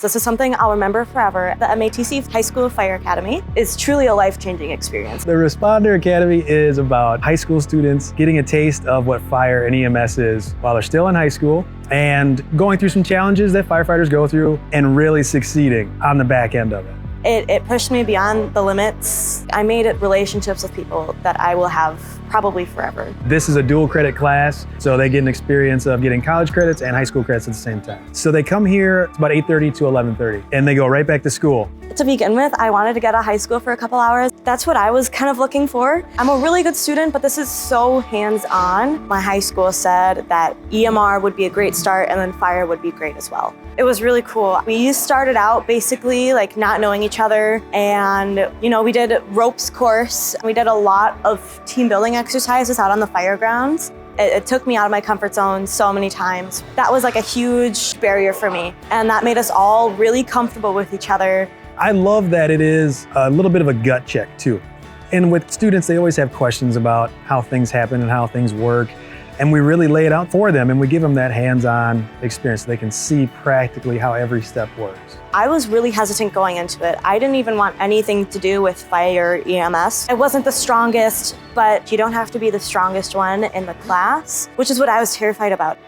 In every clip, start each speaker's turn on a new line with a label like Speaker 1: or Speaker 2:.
Speaker 1: This is something I'll remember forever. The MATC High School Fire Academy is truly a life-changing experience.
Speaker 2: The Responder Academy is about high school students getting a taste of what fire and EMS is while they're still in high school and going through some challenges that firefighters go through and really succeeding on the back end of it.
Speaker 1: It pushed me beyond the limits. I made relationships with people that I will have probably forever.
Speaker 2: This is a dual credit class, so they get an experience of getting college credits and high school credits at the same time. So they come here, it's about 8:30 to 11:30, and they go right back to school.
Speaker 1: To begin with, I wanted to get out of high school for a couple hours. That's what I was kind of looking for. I'm a really good student, but this is so hands-on. My high school said that EMR would be a great start and then fire would be great as well. It was really cool. We started out basically like not knowing each other, and we did ropes course. We did a lot of team building exercises out on the fire grounds. It took me out of my comfort zone so many times. That was like a huge barrier for me, and that made us all really comfortable with each other.
Speaker 2: I love that it is a little bit of a gut check too. And with students, they always have questions about how things happen and how things work. And we really lay it out for them and we give them that hands-on experience so they can see practically how every step works.
Speaker 1: I was really hesitant going into it. I didn't even want anything to do with fire EMS. I wasn't the strongest, but you don't have to be the strongest one in the class, which is what I was terrified about.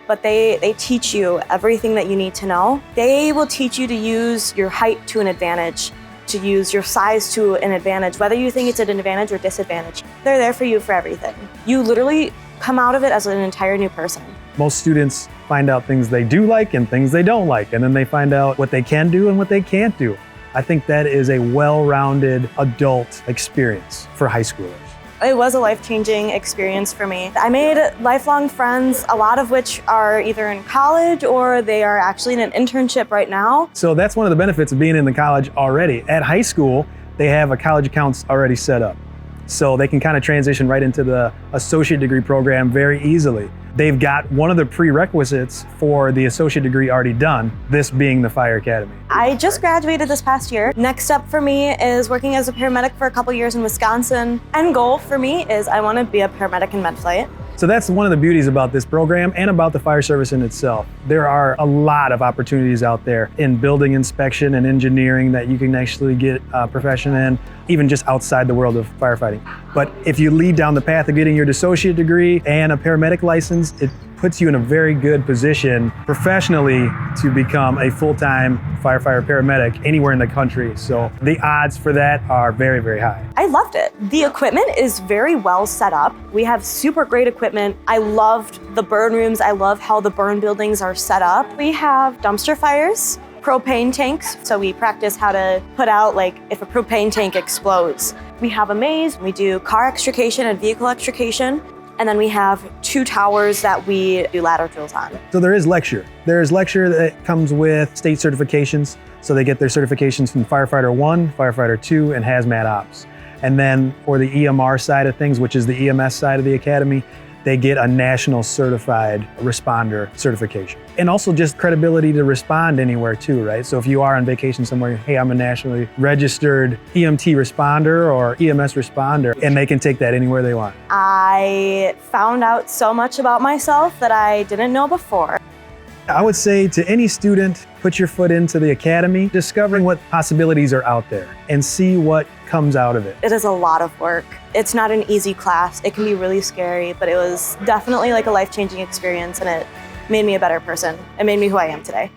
Speaker 1: But they teach you everything that you need to know. They will teach you to use your height to an advantage, to use your size to an advantage, whether you think it's an advantage or disadvantage. They're there for you for everything. You literally come out of it as an entire new person.
Speaker 2: Most students find out things they do like and things they don't like, and then they find out what they can do and what they can't do. I think that is a well-rounded adult experience for high schoolers.
Speaker 1: It was a life-changing experience for me. I made lifelong friends, a lot of which are either in college or they are actually in an internship right now.
Speaker 2: So that's one of the benefits of being in the college already. At high school, they have a college accounts already set up. So they can kind of transition right into the associate degree program very easily. They've got one of the prerequisites for the associate degree already done, this being the Fire Academy.
Speaker 1: I just graduated this past year. Next up for me is working as a paramedic for a couple years in Wisconsin. End goal for me is I want to be a paramedic in med-flight.
Speaker 2: So that's one of the beauties about this program and about the fire service in itself. There are a lot of opportunities out there in building inspection and engineering that you can actually get a profession in, even just outside the world of firefighting. But if you lead down the path of getting your associate degree and a paramedic license, it puts you in a very good position professionally to become a full-time firefighter paramedic anywhere in the country. So the odds for that are very, very high.
Speaker 1: I loved it. The equipment is very well set up. We have super great equipment. I loved the burn rooms. I love how the burn buildings are set up. We have dumpster fires, propane tanks. So we practice how to put out, like, if a propane tank explodes. We have a maze. We do car extrication and vehicle extrication. And then we have 2 towers that we do ladder drills on.
Speaker 2: So there is lecture. There is lecture that comes with state certifications. So they get their certifications from Firefighter 1, Firefighter 2, and Hazmat Ops. And then for the EMR side of things, which is the EMS side of the academy, they get a national certified responder certification. And also just credibility to respond anywhere too, right? So if you are on vacation somewhere, hey, I'm a nationally registered EMT responder or EMS responder, and they can take that anywhere they want.
Speaker 1: I found out so much about myself that I didn't know before.
Speaker 2: I would say to any student, put your foot into the academy, discovering what possibilities are out there and see what comes out of it.
Speaker 1: It is a lot of work. It's not an easy class. It can be really scary, but it was definitely like a life-changing experience, and it made me a better person. It made me who I am today.